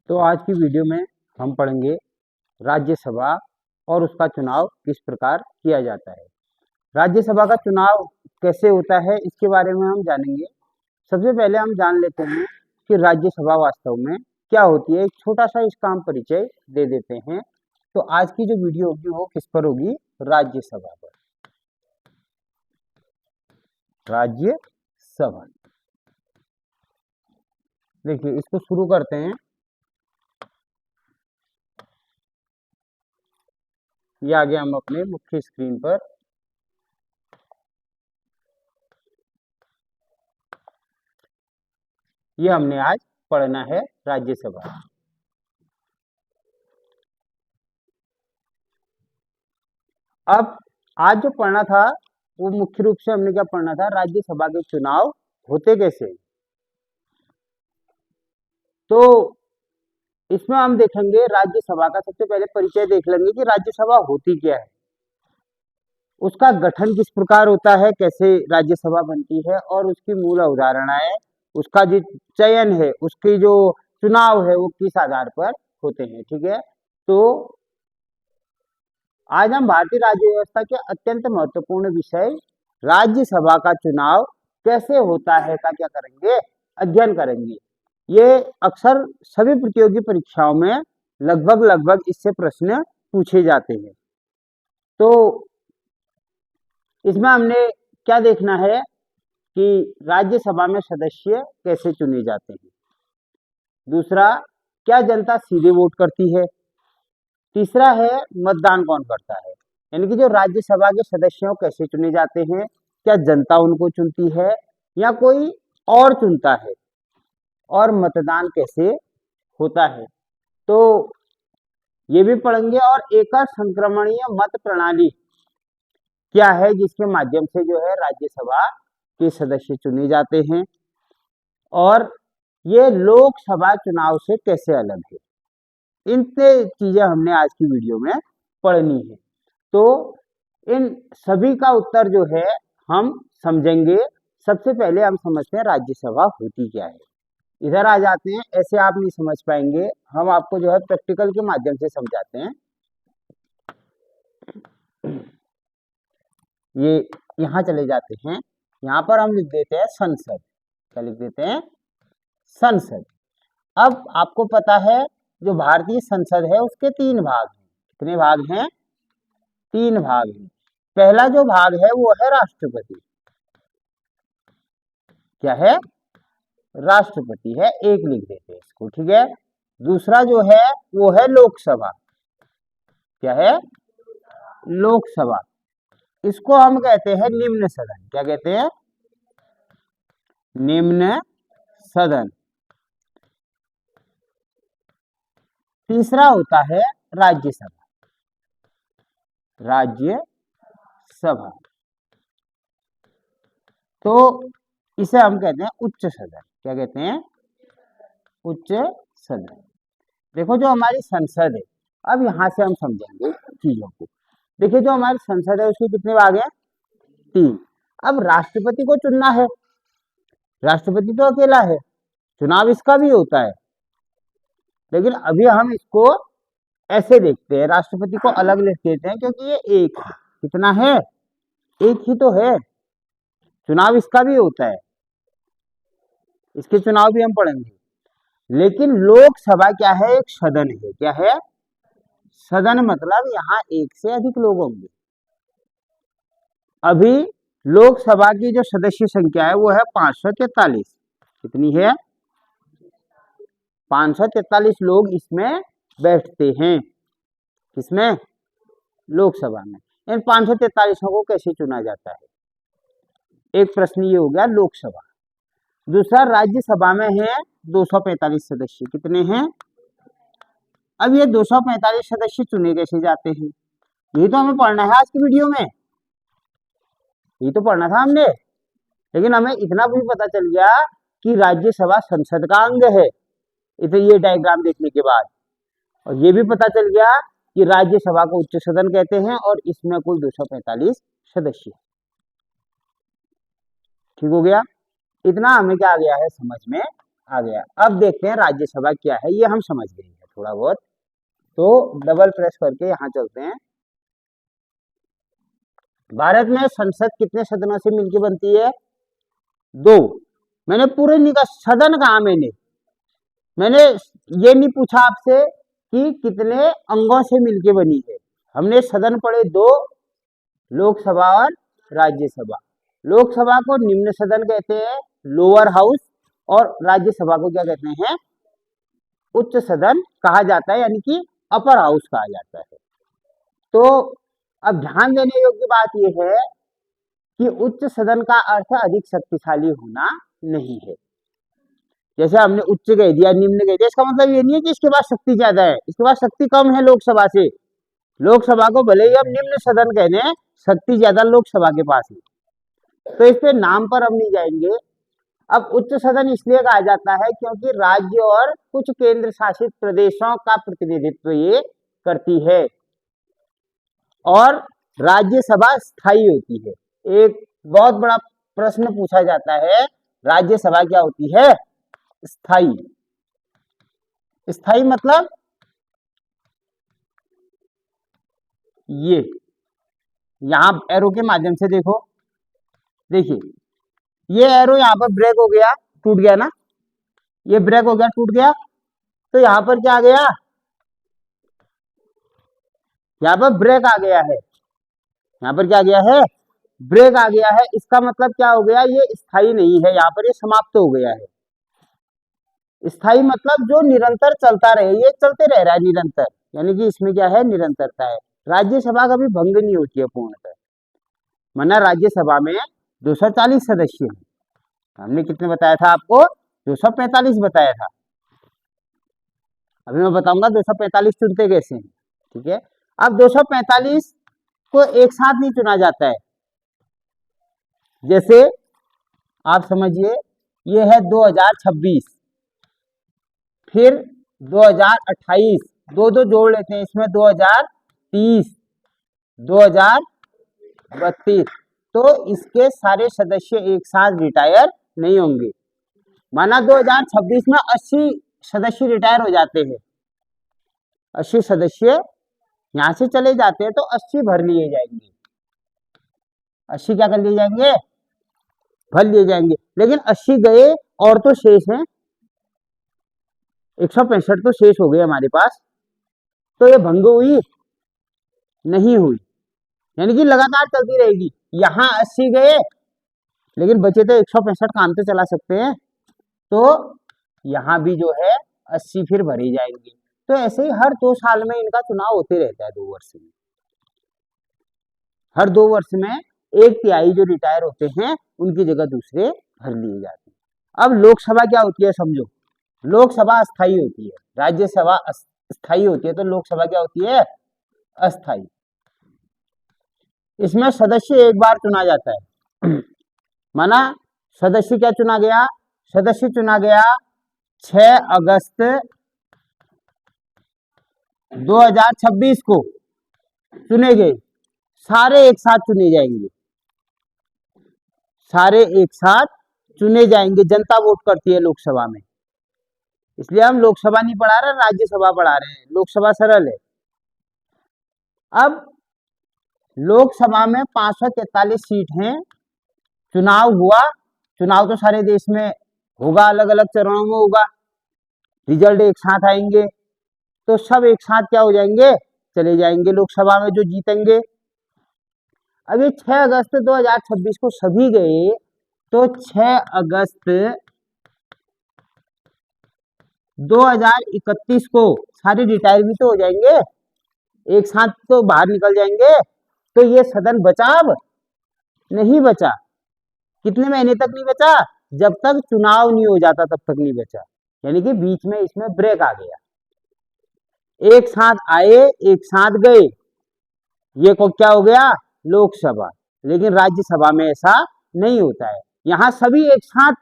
तो आज की वीडियो में हम पढ़ेंगे राज्यसभा और उसका चुनाव किस प्रकार किया जाता है। राज्यसभा का चुनाव कैसे होता है इसके बारे में हम जानेंगे। सबसे पहले हम जान लेते हैं कि राज्यसभा वास्तव में क्या होती है। एक छोटा सा इसका हम परिचय दे देते हैं। तो आज की जो वीडियो होगी वो किस पर होगी? राज्यसभा पर। राज्यसभा, देखिए इसको शुरू करते हैं। ये आ गया हम अपने मुख्य स्क्रीन पर। ये हमने आज पढ़ना है राज्यसभा। अब आज जो पढ़ना था वो मुख्य रूप से हमने क्या पढ़ना था, राज्यसभा के चुनाव होते कैसे। तो इसमें हम देखेंगे राज्यसभा का सबसे पहले परिचय देख लेंगे कि राज्यसभा होती क्या है, उसका गठन किस प्रकार होता है, कैसे राज्यसभा बनती है और उसकी मूल अवधारणाएं, उसका जो चयन है, उसकी जो चुनाव है वो किस आधार पर होते हैं। ठीक है, तो आज हम भारतीय राज्य व्यवस्था के अत्यंत महत्वपूर्ण विषय राज्यसभा का चुनाव कैसे होता है का क्या करेंगे, अध्ययन करेंगे। ये अक्सर सभी प्रतियोगी परीक्षाओं में लगभग इससे प्रश्न पूछे जाते हैं। तो इसमें हमने क्या देखना है कि राज्यसभा में सदस्य कैसे चुने जाते हैं। दूसरा, क्या जनता सीधे वोट करती है। तीसरा है मतदान कौन करता है, यानी कि जो राज्यसभा के सदस्यों कैसे चुने जाते हैं, क्या जनता उनको चुनती है या कोई और चुनता है, और मतदान कैसे होता है। तो ये भी पढ़ेंगे। और एकल संक्रमणीय मत प्रणाली क्या है जिसके माध्यम से जो है राज्यसभा के सदस्य चुने जाते हैं, और ये लोकसभा चुनाव से कैसे अलग है। इन चीजें हमने आज की वीडियो में पढ़नी है। तो इन सभी का उत्तर जो है हम समझेंगे। सबसे पहले हम समझते हैं राज्यसभा होती क्या है। इधर आ जाते हैं, ऐसे आप नहीं समझ पाएंगे, हम आपको जो है प्रैक्टिकल के माध्यम से समझाते हैं। ये यहाँ चले जाते हैं, यहाँ पर हम लिख देते हैं संसद। क्या लिख देते हैं? संसद। अब आपको पता है जो भारतीय संसद है उसके 3 भाग हैं। कितने भाग हैं? 3 भाग हैं। पहला जो भाग है वो है राष्ट्रपति। क्या है? राष्ट्रपति है, एक लिख देते हैं इसको। ठीक है, दूसरा जो है वो है लोकसभा। क्या है? लोकसभा। इसको हम कहते हैं निम्न सदन। क्या कहते हैं? निम्न सदन। तीसरा होता है राज्यसभा। राज्यसभा, तो इसे हम कहते हैं उच्च सदन। क्या कहते हैं? उच्च सदन। देखो जो हमारी संसद है, अब यहां से हम समझेंगे चीजों को। देखिए जो हमारी संसद है उसके कितने भाग हैं? 3। अब राष्ट्रपति को चुनना है, राष्ट्रपति तो अकेला है, चुनाव इसका भी होता है, लेकिन अभी हम इसको ऐसे देखते हैं, राष्ट्रपति को अलग लिख देते हैं क्योंकि ये एक है। कितना है? एक ही तो है, चुनाव इसका भी होता है, इसके चुनाव भी हम पढ़ेंगे। लेकिन लोकसभा क्या है? एक सदन है। क्या है? सदन, मतलब यहाँ एक से अधिक लोग होंगे। अभी लोकसभा की जो सदस्य संख्या है वो है 543। कितनी है? 543 लोग इसमें बैठते हैं। किसमें? लोकसभा में। इन 543 को कैसे चुना जाता है? एक प्रश्न ये हो गया लोकसभा। दूसरा, राज्यसभा में है 245 सदस्य। कितने हैं? अब ये 245 सदस्य चुने कैसे जाते हैं, यही तो हमें पढ़ना है आज की वीडियो में। यही तो पढ़ना था हमने, लेकिन हमें इतना भी पता चल गया कि राज्यसभा संसद का अंग है इसे ये डायग्राम देखने के बाद, और ये भी पता चल गया कि राज्यसभा को उच्च सदन कहते हैं और इसमें कुल 245 सदस्य। ठीक हो गया? इतना हमें क्या आ गया है समझ में आ गया। अब देखते हैं राज्यसभा क्या है, ये हम समझ गए हैं थोड़ा बहुत। तो डबल प्रेस करके यहाँ चलते हैं। भारत में संसद कितने सदनों से मिलकर बनती है? 2। मैंने पूरे नहीं कहा सदन कहा, मैंने ये नहीं पूछा आपसे कि कितने अंगों से मिलके बनी है। हमने सदन पढ़े 2, लोकसभा और राज्यसभा। लोकसभा को निम्न सदन कहते हैं, लोअर हाउस, और राज्यसभा को क्या कहते हैं? उच्च सदन कहा जाता है, यानी कि अपर हाउस कहा जाता है। तो अब ध्यान देने योग्य बात यह है कि उच्च सदन का अर्थ अधिक शक्तिशाली होना नहीं है। जैसे हमने उच्च कह दिया, निम्न कह दिया, इसका मतलब ये नहीं है कि इसके पास शक्ति ज्यादा है, इसके पास शक्ति कम है लोकसभा से। लोकसभा को भले ही हम निम्न सदन कह दें, शक्ति ज्यादा लोकसभा के पास है। तो इस पे नाम पर हम नहीं जाएंगे। अब उच्च सदन इसलिए कहा जाता है क्योंकि राज्य और कुछ केंद्र शासित प्रदेशों का प्रतिनिधित्व ये करती है, और राज्यसभा स्थायी होती है। एक बहुत बड़ा प्रश्न पूछा जाता है, राज्यसभा क्या होती है? स्थायी। स्थायी मतलब ये, यहां एरो के माध्यम से देखो, देखिए ये एरो यहाँ पर ब्रेक हो गया, टूट गया ना, ये ब्रेक हो गया, टूट गया, तो यहाँ पर क्या आ गया? यहाँ पर ब्रेक आ गया है, यहाँ पर क्या आ गया है? ब्रेक आ गया है। इसका मतलब क्या हो गया? ये स्थायी नहीं है, यहाँ पर ये समाप्त हो गया है। स्थायी मतलब जो निरंतर चलता रहे, ये चलते रह रहा है निरंतर, यानी कि इसमें क्या है? निरंतरता है। राज्यसभा कभी भंग नहीं होती है पूर्णतः, वरना राज्यसभा में 240 सदस्य हैं। हमने कितने बताया था आपको? 245 बताया था। अभी मैं बताऊंगा 245 चुनते कैसे हैं, ठीक है? अब 245 को एक साथ नहीं चुना जाता है। जैसे आप समझिए, ये है 2026, फिर 2028, दो दो जोड़ लेते हैं इसमें, 2030, 2032, तो इसके सारे सदस्य एक साथ रिटायर नहीं होंगे। माना 2026 में 80 सदस्य रिटायर हो जाते हैं, 80 सदस्य यहां से चले जाते हैं, तो 80 भर लिए जाएंगे। 80 क्या कर लिए जाएंगे? भर लिए जाएंगे। लेकिन 80 गए और तो शेष हैं, 165 तो शेष हो गए हमारे पास। तो ये भंग हुई? नहीं हुई, यानी कि लगातार चलती रहेगी। यहाँ 80 गए, लेकिन बचे तो 165, काम तो चला सकते हैं, तो यहाँ भी जो है 80 फिर भरे जाएंगे। तो ऐसे ही हर 2 साल में इनका चुनाव होते रहता है, 2 वर्ष में। हर 2 वर्ष में 1/3 जो रिटायर होते हैं, उनकी जगह दूसरे भर लिए जाते हैं। अब लोकसभा क्या होती है समझो। लोकसभा अस्थायी होती है, राज्यसभा स्थायी होती है, तो लोकसभा क्या होती है? अस्थायी। इसमें सदस्य एक बार चुना जाता है। माना सदस्य क्या चुना गया? सदस्य चुना गया 6 अगस्त 2026 को चुने गए, सारे एक साथ चुने जाएंगे, सारे एक साथ चुने जाएंगे। जनता वोट करती है लोकसभा में, इसलिए हम लोकसभा नहीं पढ़ा रहे, राज्यसभा पढ़ा रहे हैं। लोकसभा सरल है। अब लोकसभा में 543 सीट हैं। चुनाव हुआ, चुनाव तो सारे देश में होगा, अलग अलग चरणों में होगा, रिजल्ट एक साथ आएंगे, तो सब एक साथ क्या हो जाएंगे? चले जाएंगे लोकसभा में, जो जीतेंगे। अब ये 6 अगस्त 2026 को सभी गए, तो 6 अगस्त 2031 को सारे रिटायर भी तो हो जाएंगे, एक साथ तो बाहर निकल जाएंगे। तो ये सदन बचा? अब नहीं बचा। कितने महीने तक नहीं बचा? जब तक चुनाव नहीं हो जाता तब तक नहीं बचा, यानी कि बीच में इसमें ब्रेक आ गया। एक साथ आए, एक साथ गए, ये को क्या हो गया? लोकसभा। लेकिन राज्यसभा में ऐसा नहीं होता है। यहाँ सभी एक साथ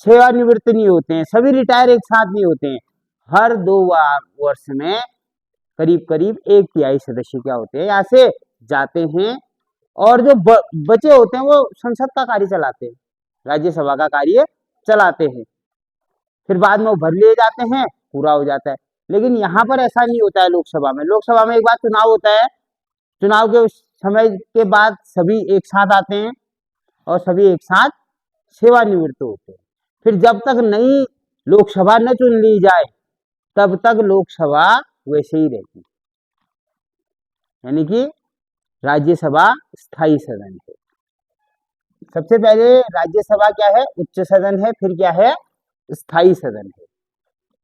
सेवानिवृत्त नहीं होते हैं, सभी रिटायर एक साथ नहीं होते हैं। हर 2 वर्ष में करीब करीब 1/3 सदस्य क्या होते हैं? यहाँ से जाते हैं, और जो बचे होते हैं वो संसद का कार्य चलाते हैं, राज्यसभा का कार्य चलाते हैं। फिर बाद में वो भर लिए जाते हैं, पूरा हो जाता है। लेकिन यहाँ पर ऐसा नहीं होता है लोकसभा में। लोकसभा में एक बार चुनाव होता है, चुनाव के उस समय के बाद सभी एक साथ आते हैं और सभी एक साथ सेवानिवृत्त होते हैं। फिर जब तक नई लोकसभा न चुन ली जाए तब तक लोकसभा वैसे ही रहती है, यानी कि राज्यसभा स्थायी सदन है। सबसे पहले राज्यसभा क्या है, उच्च सदन है, फिर क्या है, स्थायी सदन है।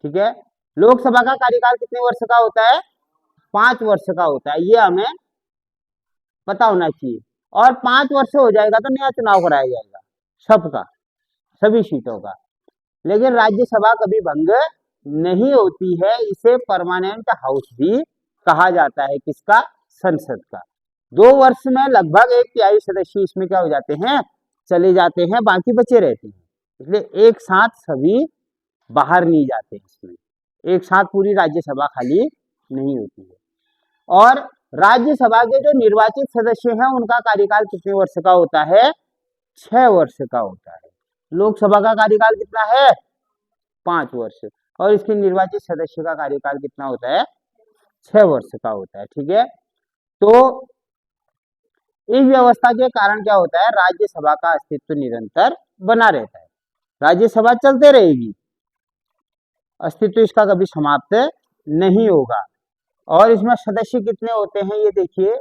ठीक है। लोकसभा का कार्यकाल कितने वर्ष का होता है, 5 वर्ष का होता है, ये हमें पता होना चाहिए। और 5 वर्ष हो जाएगा तो नया चुनाव कराया जाएगा सबका, सभी सीटों का। लेकिन राज्यसभा कभी भंग नहीं होती है, इसे परमानेंट हाउस भी कहा जाता है, किसका, संसद का। 2 वर्ष में लगभग 1/3 सदस्य इसमें क्या हो जाते हैं, चले जाते हैं, बाकी बचे रहते हैं। इसलिए एक साथ सभी बाहर नहीं जाते, इसमें एक साथ पूरी राज्यसभा खाली नहीं होती है। और राज्यसभा के जो निर्वाचित सदस्य हैं उनका कार्यकाल कितने वर्ष का होता है, 6 वर्ष का होता है। लोकसभा का कार्यकाल कितना है, 5 वर्ष, और इसके निर्वाचित सदस्य का कार्यकाल कितना होता है, 6 वर्ष का होता है। ठीक है। तो इस व्यवस्था के कारण क्या होता है, राज्यसभा का अस्तित्व निरंतर बना रहता है, राज्यसभा चलते रहेगी, अस्तित्व इसका कभी समाप्त नहीं होगा। और इसमें सदस्य कितने होते हैं ये देखिए।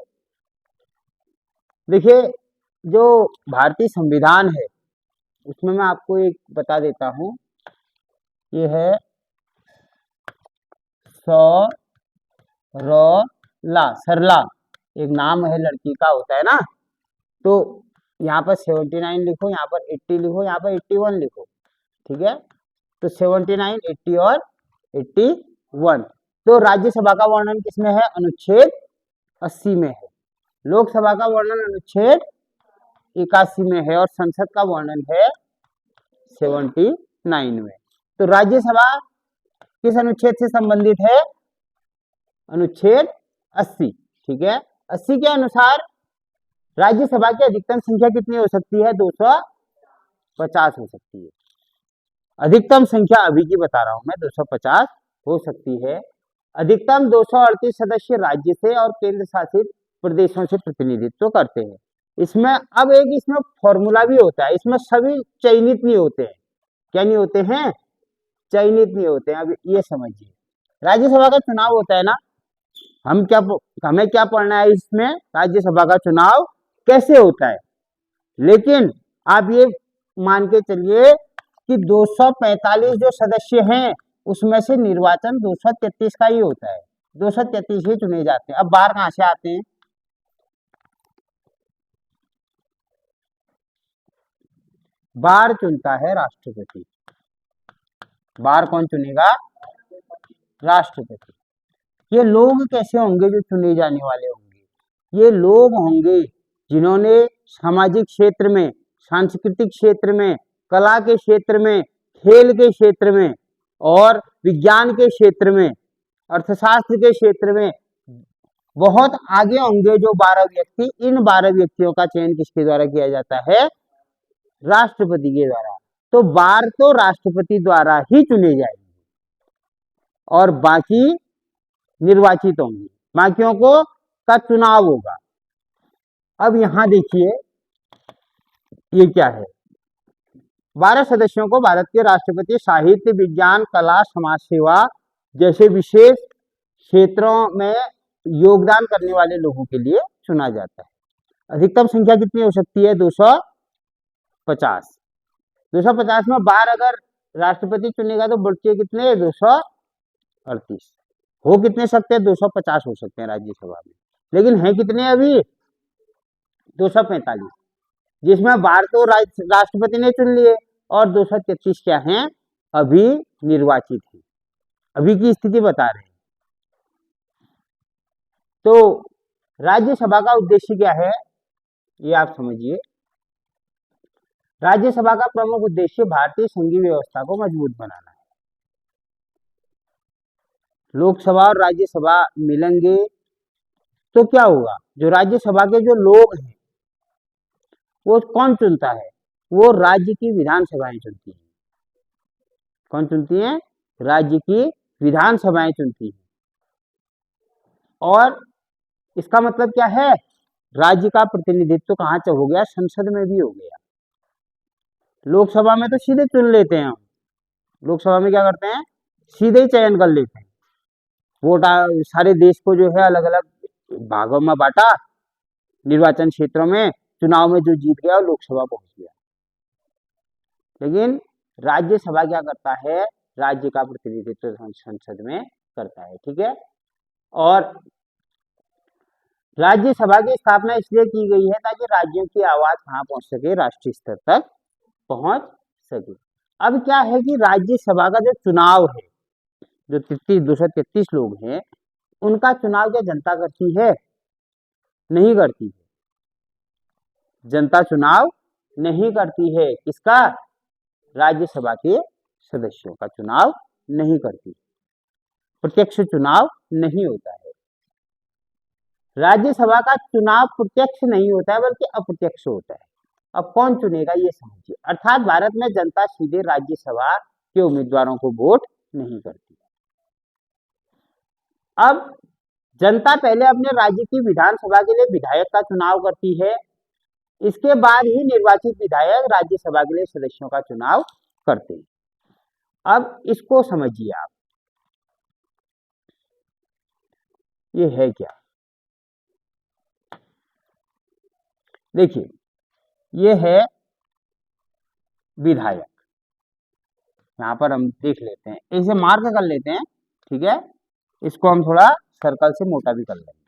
देखिए जो भारतीय संविधान है उसमें मैं आपको एक बता देता हूं, ये है सरला, एक नाम है लड़की का होता है ना। तो यहाँ पर 79 लिखो, यहाँ पर 80 लिखो, यहाँ पर 81 लिखो। ठीक है। तो 79, 80 और 81। तो राज्यसभा का वर्णन किसमें है, अनुच्छेद 80 में है। लोकसभा का वर्णन अनुच्छेद 81 में है और संसद का वर्णन है 79 में। तो राज्यसभा किस अनुच्छेद से संबंधित है, अनुच्छेद 80। ठीक है। 80 के अनुसार राज्यसभा की अधिकतम संख्या कितनी हो सकती है, 250 हो सकती है। अधिकतम संख्या अभी की बता रहा हूं मैं, 250 हो सकती है। अधिकतम 238 सदस्य राज्य से और केंद्र शासित प्रदेशों से प्रतिनिधित्व करते हैं। इसमें अब एक इसमें फॉर्मूला भी होता है, इसमें सभी चयनित नहीं होते हैं। क्या नहीं होते हैं, चयनित नहीं होते हैं। अब ये समझिए, राज्यसभा का चुनाव होता है ना, हमें क्या पढ़ना है इसमें, राज्यसभा का चुनाव कैसे होता है। लेकिन आप ये मान के चलिए कि 245 जो सदस्य हैं उसमें से निर्वाचन 233 का ही होता है, 233 ही चुने जाते हैं। अब बाहर कहां से आते हैं, बाहर चुनता है राष्ट्रपति। बाहर कौन चुनेगा, राष्ट्रपति। ये लोग कैसे होंगे जो चुने जाने वाले होंगे, ये लोग होंगे जिन्होंने सामाजिक क्षेत्र में, सांस्कृतिक क्षेत्र में, कला के क्षेत्र में, खेल के क्षेत्र में और विज्ञान के क्षेत्र में, अर्थशास्त्र के क्षेत्र में बहुत आगे होंगे जो 12 व्यक्ति। इन 12 व्यक्तियों का चयन किसके द्वारा किया जाता है, राष्ट्रपति के द्वारा। तो 12 तो राष्ट्रपति द्वारा ही चुने जाएंगे और बाकी निर्वाचित होंगे, बाकियों को का चुनाव होगा। अब यहां देखिए ये क्या है, 12 सदस्यों को भारत के राष्ट्रपति साहित्य, विज्ञान, कला, समाज सेवा जैसे विशेष क्षेत्रों में योगदान करने वाले लोगों के लिए चुना जाता है। अधिकतम संख्या कितनी हो सकती है, 250। 250 में 12 अगर राष्ट्रपति चुनेगा तो बच्चे कितने, 238। हो कितने सकते हैं, 250 हो सकते हैं राज्यसभा में। लेकिन है कितने अभी, 245, जिसमें 12 तो राष्ट्रपति ने चुन लिए और 233 क्या हैं, अभी निर्वाचित हैं। अभी की स्थिति बता रहे हैं। तो राज्यसभा का उद्देश्य क्या है ये आप समझिए। राज्यसभा का प्रमुख उद्देश्य भारतीय संघीय व्यवस्था को मजबूत बनाना है। लोकसभा और राज्यसभा मिलेंगे तो क्या होगा, जो राज्यसभा के जो लोग हैं वो कौन चुनता है, वो राज्य की विधानसभाएं चुनती हैं। कौन चुनती हैं? राज्य की विधानसभाएं चुनती हैं। और इसका मतलब क्या है? राज्य का प्रतिनिधित्व कहाँ से हो गया? संसद में भी हो गया। लोकसभा में तो सीधे चुन लेते हैं हम, लोकसभा में क्या करते हैं? सीधे ही चयन कर लेते हैं। वोट सारे देश को जो है अलग अलग भागों में बांटा, निर्वाचन क्षेत्रों में, चुनाव में जो जीत गया वो लोकसभा पहुंच गया। लेकिन राज्यसभा क्या करता है? राज्य का प्रतिनिधित्व संसद में करता है। ठीक है। और राज्यसभा की स्थापना इसलिए की गई है ताकि राज्यों की आवाज कहाँ पहुंच सके? राष्ट्रीय स्तर तक पहुंच सके। अब क्या है कि राज्यसभा का जो चुनाव है, जो 233 लोग हैं, उनका चुनाव क्या जनता करती है? नहीं करती है। जनता चुनाव नहीं करती है। किसका? राज्यसभा के सदस्यों का चुनाव नहीं करती। प्रत्यक्ष चुनाव नहीं होता है। राज्यसभा का चुनाव प्रत्यक्ष नहीं होता है बल्कि अप्रत्यक्ष होता है। अब कौन चुनेगा ये समझिए। अर्थात भारत में जनता सीधे राज्यसभा के उम्मीदवारों को वोट नहीं करती। अब जनता पहले अपने राज्य की विधानसभा के लिए विधायक का चुनाव करती है, इसके बाद ही निर्वाचित विधायक राज्यसभा के लिए सदस्यों का चुनाव करते हैं। अब इसको समझिए आप, ये है क्या? देखिए, ये है विधायक। यहां पर हम देख लेते हैं, इसे मार्क कर लेते हैं। ठीक है। इसको हम थोड़ा सर्कल से मोटा भी कर लेंगे।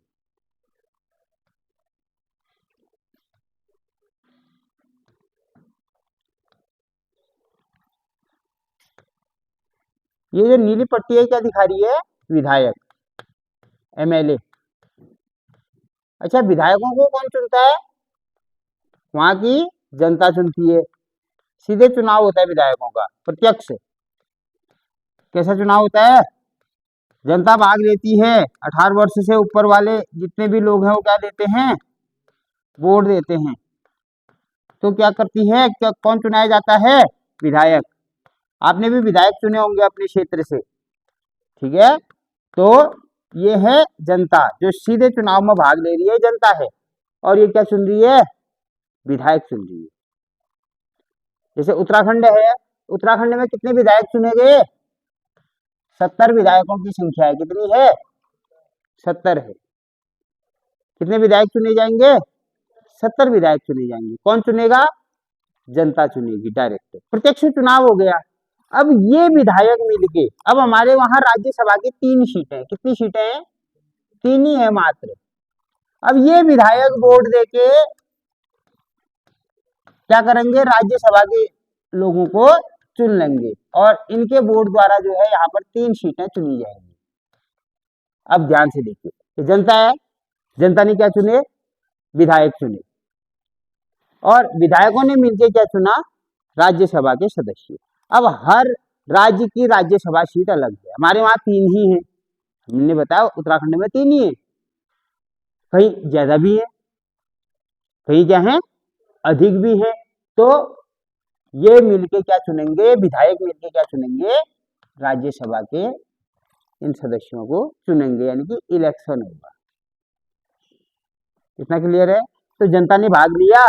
ये जो नीली पट्टी है क्या दिखा रही है? विधायक, एमएलए। अच्छा, विधायकों को कौन चुनता है? वहां की जनता चुनती है। सीधे चुनाव होता है विधायकों का, प्रत्यक्ष। कैसा चुनाव होता है? जनता भाग लेती है। 18 वर्ष से ऊपर वाले जितने भी लोग हैं वो क्या देते हैं? वोट देते हैं। तो क्या करती है? क्या कौन चुनाया जाता है? विधायक। आपने भी विधायक चुने होंगे अपने क्षेत्र से। ठीक है। तो ये है जनता, जो सीधे चुनाव में भाग ले रही है, जनता है। और ये क्या चुन रही है? विधायक चुन रही है। जैसे उत्तराखंड है, उत्तराखंड में कितने विधायक चुने गए? 70 विधायकों की संख्या है। कितनी है? 70 है। कितने विधायक चुने जाएंगे? 70 विधायक चुने जाएंगे। कौन चुनेगा? जनता चुनेगी, डायरेक्ट प्रत्यक्ष चुनाव हो गया। अब ये विधायक मिलके, अब हमारे वहां राज्यसभा की 3 सीटें, कितनी सीटें हैं? 3 ही है मात्र। अब ये विधायक वोट देके क्या करेंगे? राज्यसभा के लोगों को चुन लेंगे और इनके वोट द्वारा जो है यहाँ पर 3 सीटें चुनी जाएंगी। अब ध्यान से देखिए, ये जनता है, जनता ने क्या चुने? विधायक चुने। और विधायकों ने मिलकर क्या चुना? राज्यसभा के सदस्य। अब हर राज्य की राज्यसभा सीट अलग है। हमारे वहां 3 ही है, हमने बताया उत्तराखंड में 3 ही है। कहीं ज्यादा भी है, कहीं क्या है? अधिक भी है। तो ये मिलके क्या चुनेंगे? विधायक मिलके क्या चुनेंगे? राज्यसभा के इन सदस्यों को चुनेंगे, यानी कि इलेक्शन होगा। कितना क्लियर है? तो जनता ने भाग लिया?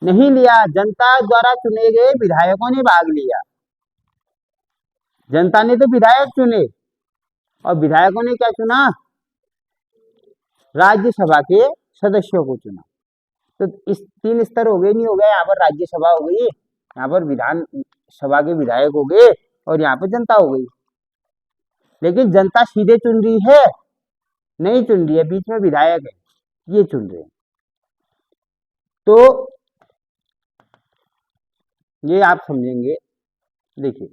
नहीं लिया। जनता द्वारा चुने गए विधायकों ने भाग लिया। जनता ने तो विधायक चुने और विधायकों ने क्या चुना? राज्यसभा के सदस्यों को चुना। तो इस 3 स्तर हो गए, नहीं हो गया? यहाँ पर राज्यसभा हो गई, यहाँ पर विधान सभा के विधायक हो गए और यहाँ पर जनता हो गई। लेकिन जनता सीधे चुन रही है? नहीं चुन रही है, बीच में विधायक है, ये चुन रहे हैं। तो ये आप समझेंगे। देखिए,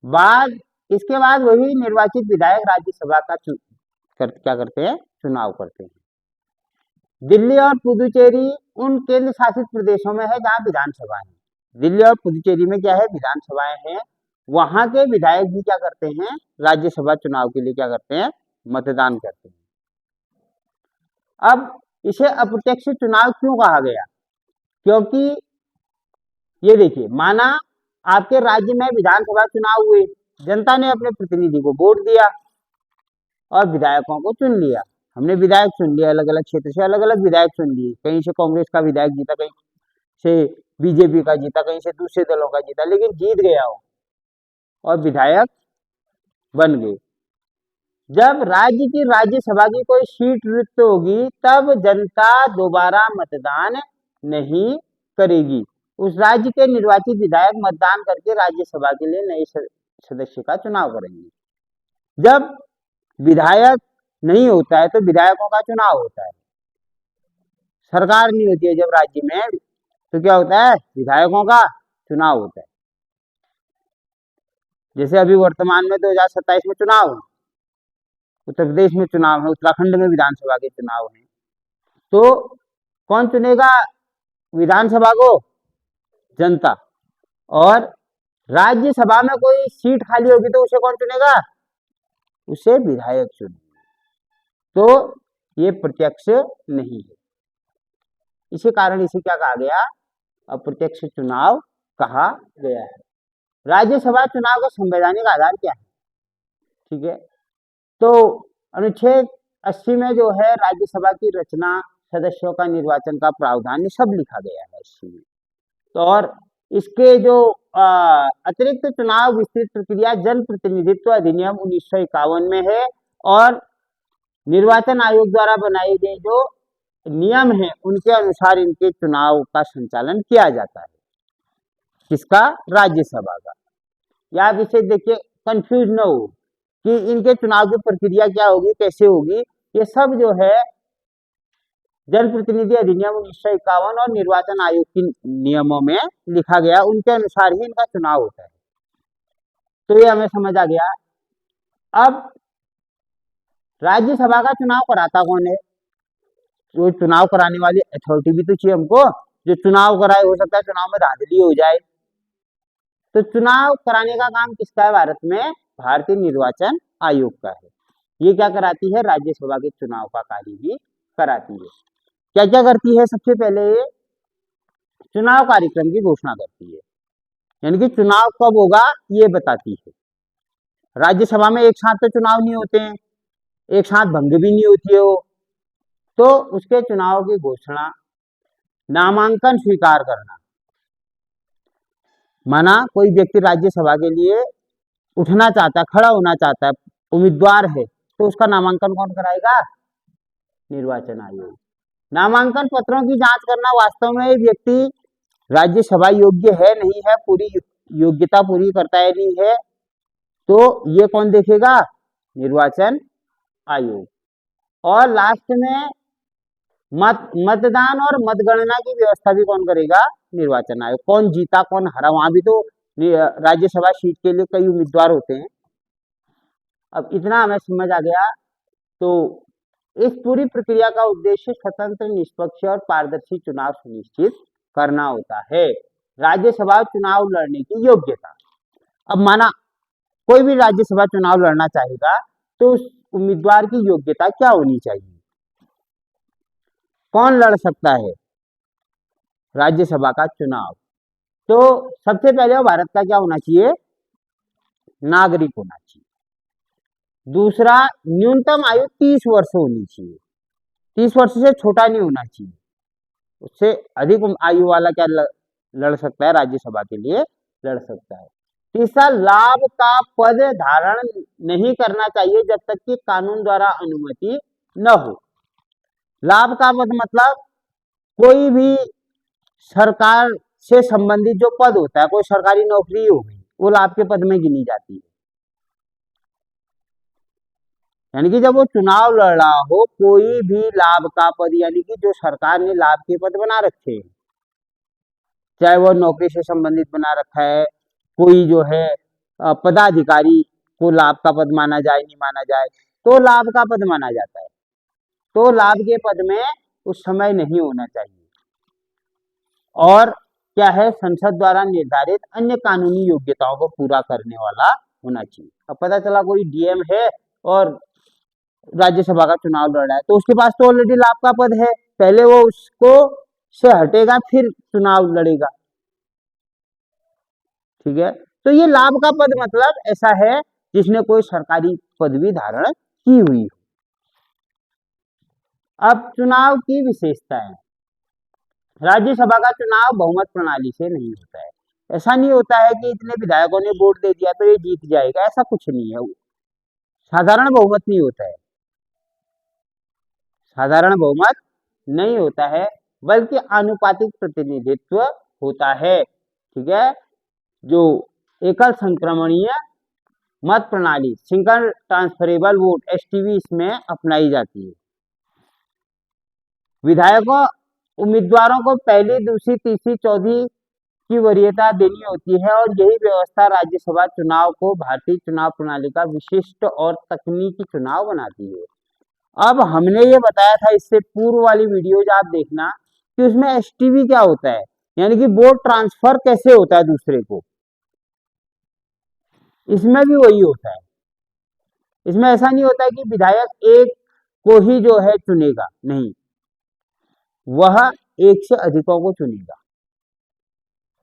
बाद इसके बाद वही निर्वाचित विधायक राज्यसभा का क्या करते हैं? चुनाव करते हैं। दिल्ली और पुदुचेरी उन केंद्र शासित प्रदेशों में है जहां विधानसभा है। दिल्ली और पुदुचेरी में क्या है? विधानसभाएं हैं। वहां के विधायक भी क्या करते हैं? राज्यसभा चुनाव के लिए क्या करते हैं? मतदान करते हैं। अब इसे अप्रत्यक्ष चुनाव क्यों कहा गया? क्योंकि ये देखिए, माना आपके राज्य में विधानसभा चुनाव हुए, जनता ने अपने प्रतिनिधि को वोट दिया और विधायकों को चुन लिया। हमने विधायक चुन लिया, अलग अलग क्षेत्र से अलग अलग विधायक चुन लिए, कहीं से कांग्रेस का विधायक जीता, कहीं से बीजेपी का जीता, कहीं से दूसरे दलों का जीता, लेकिन जीत गया हो और विधायक बन गए। जब राज्य की राज्यसभा की कोई सीट रिक्त होगी तब जनता दोबारा मतदान नहीं करेगी। उस राज्य के निर्वाचित विधायक मतदान करके राज्यसभा के लिए नए सदस्य का चुनाव करेंगे। जब विधायक नहीं होता है तो विधायकों का चुनाव होता है। सरकार नहीं होती है जब राज्य में, तो क्या होता है, विधायकों का चुनाव होता है। जैसे अभी वर्तमान में 2027 में चुनाव है, उत्तर प्रदेश में चुनाव है, उत्तराखंड में विधानसभा के चुनाव हैं, तो कौन चुनेगा विधानसभा को? जनता। और राज्यसभा में कोई सीट खाली होगी तो उसे कौन चुनेगा? उसे विधायक चुनेगा। तो ये प्रत्यक्ष नहीं है, इसी कारण इसे क्या कहा गया? अप्रत्यक्ष चुनाव कहा गया है। राज्यसभा चुनाव का संवैधानिक आधार क्या है? ठीक है, तो अनुच्छेद 80 में जो है राज्यसभा की रचना, सदस्यों का निर्वाचन का प्रावधान, ये सब लिखा गया है 80 में। तो और इसके जो अतिरिक्त चुनाव विस्तृत प्रक्रिया जन प्रतिनिधित्व अधिनियम 1951 में है और निर्वाचन आयोग द्वारा बनाए गए जो नियम है उनके अनुसार इनके चुनाव का संचालन किया जाता है। किसका? राज्यसभा का। या आप इसे देखिए, कंफ्यूज न हो कि इनके चुनाव की प्रक्रिया क्या होगी, कैसे होगी। ये सब जो है जनप्रतिनिधि अधिनियम 1951 और निर्वाचन आयोग के नियमों में लिखा गया, उनके अनुसार ही इनका चुनाव होता है। तो ये हमें समझ आ गया। अब राज्यसभा का चुनाव कराता कौन है? जो चुनाव कराने वाली अथॉरिटी भी तो चाहिए हमको, जो चुनाव कराए। हो सकता है चुनाव में धांधली हो जाए, तो चुनाव कराने का काम किसका है भारत में? भारतीय निर्वाचन आयोग का है। ये क्या कराती है? राज्यसभा के चुनाव का कार्य भी कराती है। क्या क्या करती है? सबसे पहले ये चुनाव कार्यक्रम की घोषणा करती है, यानी कि चुनाव कब होगा ये बताती है। राज्यसभा में एक साथ तो चुनाव नहीं होते हैं, एक साथ भंग भी नहीं होती है वो, तो उसके चुनाव की घोषणा, नामांकन स्वीकार करना। माना कोई व्यक्ति राज्यसभा के लिए उठना चाहता है, खड़ा होना चाहता है, उम्मीदवार है, तो उसका नामांकन कौन कराएगा? निर्वाचन आयोग। नामांकन पत्रों की जांच करना, वास्तव में व्यक्ति राज्यसभा योग्य है नहीं है, पूरी योग्यता पूरी करता है नहीं है, तो ये कौन देखेगा? निर्वाचन आयोग। और लास्ट में मतदान और मतगणना की व्यवस्था भी कौन करेगा? निर्वाचन आयोग। कौन जीता कौन हारा, वहां भी तो राज्यसभा सीट के लिए कई उम्मीदवार होते हैं। अब इतना हमें समझ आ गया। तो इस पूरी प्रक्रिया का उद्देश्य स्वतंत्र, निष्पक्ष और पारदर्शी चुनाव सुनिश्चित करना होता है। राज्यसभा चुनाव लड़ने की योग्यता। अब माना कोई भी राज्यसभा चुनाव लड़ना चाहेगा तो उस उम्मीदवार की योग्यता क्या होनी चाहिए? कौन लड़ सकता है राज्यसभा का चुनाव? तो सबसे पहले भारत का क्या होना चाहिए? नागरिक होना चाहिए। दूसरा, न्यूनतम आयु 30 वर्ष होनी चाहिए, 30 वर्ष से छोटा नहीं होना चाहिए। उससे अधिक आयु वाला क्या लड़ सकता है? राज्यसभा के लिए लड़ सकता है। तीसरा, लाभ का पद धारण नहीं करना चाहिए जब तक कि कानून द्वारा अनुमति न हो। लाभ का पद मतलब कोई भी सरकार से संबंधित जो पद होता है, कोई सरकारी नौकरी हो गई, वो लाभ के पद में गिनी जाती है। यानी कि जब वो चुनाव लड़ रहा हो, कोई भी लाभ का पद, यानी कि जो सरकार ने लाभ के पद बना रखे हैं, चाहे वो नौकरी से संबंधित बना रखा है, कोई जो है पदाधिकारी को लाभ का पद माना जाए नहीं माना जाए, तो लाभ का पद माना जाता है। तो लाभ के पद में उस समय नहीं होना चाहिए। और क्या है? संसद द्वारा निर्धारित अन्य कानूनी योग्यताओं को पूरा करने वाला होना चाहिए। अब पता चला कोई डीएम है और राज्यसभा का चुनाव लड़ रहा है, तो उसके पास तो ऑलरेडी लाभ का पद है, पहले वो उसको से हटेगा फिर चुनाव लड़ेगा। ठीक है। तो ये लाभ का पद मतलब ऐसा है जिसने कोई सरकारी पदवी धारण की हुई हो। अब चुनाव की विशेषताएं। राज्यसभा का चुनाव बहुमत प्रणाली से नहीं होता है। ऐसा नहीं होता है कि इतने विधायकों ने वोट दे दिया तो ये जीत जाएगा, ऐसा कुछ नहीं है। साधारण बहुमत नहीं होता है, साधारण बहुमत नहीं होता है, बल्कि आनुपातिक प्रतिनिधित्व होता है। ठीक है। जो एकल संक्रमणीय मत प्रणाली, सिंगल ट्रांसफरेबल वोट, एसटीवी, इसमें अपनाई जाती है। विधायकों उम्मीदवारों को पहली, दूसरी, तीसरी, चौथी की वरीयता देनी होती है और यही व्यवस्था राज्यसभा चुनाव को भारतीय चुनाव प्रणाली का विशिष्ट और तकनीकी चुनाव बनाती है। अब हमने ये बताया था इससे पूर्व वाली वीडियोज आप देखना कि उसमें एसटीवी क्या होता है, यानी कि वोट ट्रांसफर कैसे होता है दूसरे को। इसमें भी वही होता है। इसमें ऐसा नहीं होता है कि विधायक एक को ही जो है चुनेगा, नहीं, वह एक से अधिकों को चुनेगा।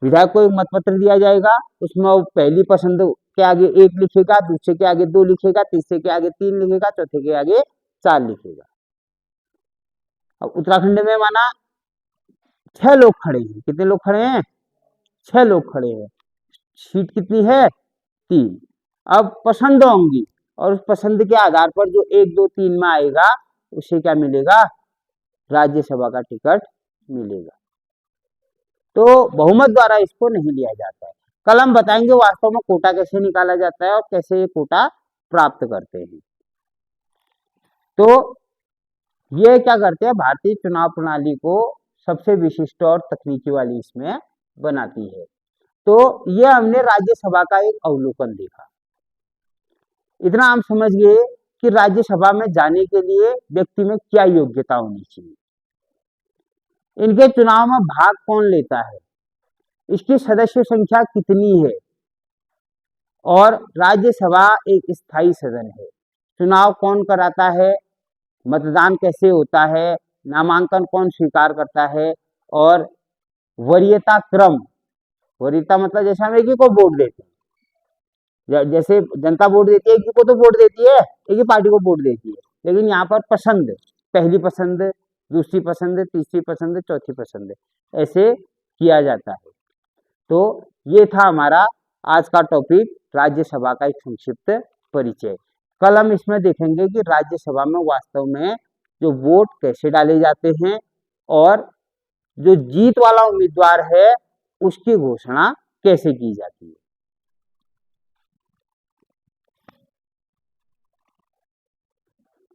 विधायक को एक मतपत्र दिया जाएगा, उसमें वो पहली पसंद के आगे 1 लिखेगा, दूसरे के आगे 2 लिखेगा, तीसरे के आगे 3 लिखेगा, चौथे के आगे 4 लिखेगा। अब उत्तराखंड में माना 6 लोग खड़े हैं। कितने लोग खड़े हैं? 6 लोग खड़े हैं। सीट कितनी है? 3। अब पसंद होंगी और उस पसंद के आधार पर जो 1, 2, 3 में आएगा उसे क्या मिलेगा? राज्यसभा का टिकट मिलेगा। तो बहुमत द्वारा इसको नहीं लिया जाता है। कल हम बताएंगे वास्तव में कोटा कैसे निकाला जाता है और कैसे ये कोटा प्राप्त करते हैं। तो ये क्या करते हैं, भारतीय चुनाव प्रणाली को सबसे विशिष्ट और तकनीकी वाली इसमें बनाती है। तो ये हमने राज्यसभा का एक अवलोकन देखा। इतना हम समझ गए कि राज्यसभा में जाने के लिए व्यक्ति में क्या योग्यता होनी चाहिए, इनके चुनाव में भाग कौन लेता है, इसकी सदस्य संख्या कितनी है, और राज्यसभा एक स्थायी सदन है। चुनाव कौन कराता है, मतदान कैसे होता है, नामांकन कौन स्वीकार करता है, और वरीयता क्रम, वरीयता मतलब जैसे हम एक ही को वोट देते हैं, जैसे जनता वोट देती है, एक ही को तो वोट देती है, एक ही पार्टी को वोट देती है, लेकिन यहाँ पर पसंद, पहली पसंद, दूसरी पसंद, तीसरी पसंद, चौथी पसंद, ऐसे किया जाता है। तो ये था हमारा आज का टॉपिक, राज्यसभा का एक संक्षिप्त परिचय। कल हम इसमें देखेंगे कि राज्यसभा में वास्तव में जो वोट कैसे डाले जाते हैं और जो जीत वाला उम्मीदवार है उसकी घोषणा कैसे की जाती है।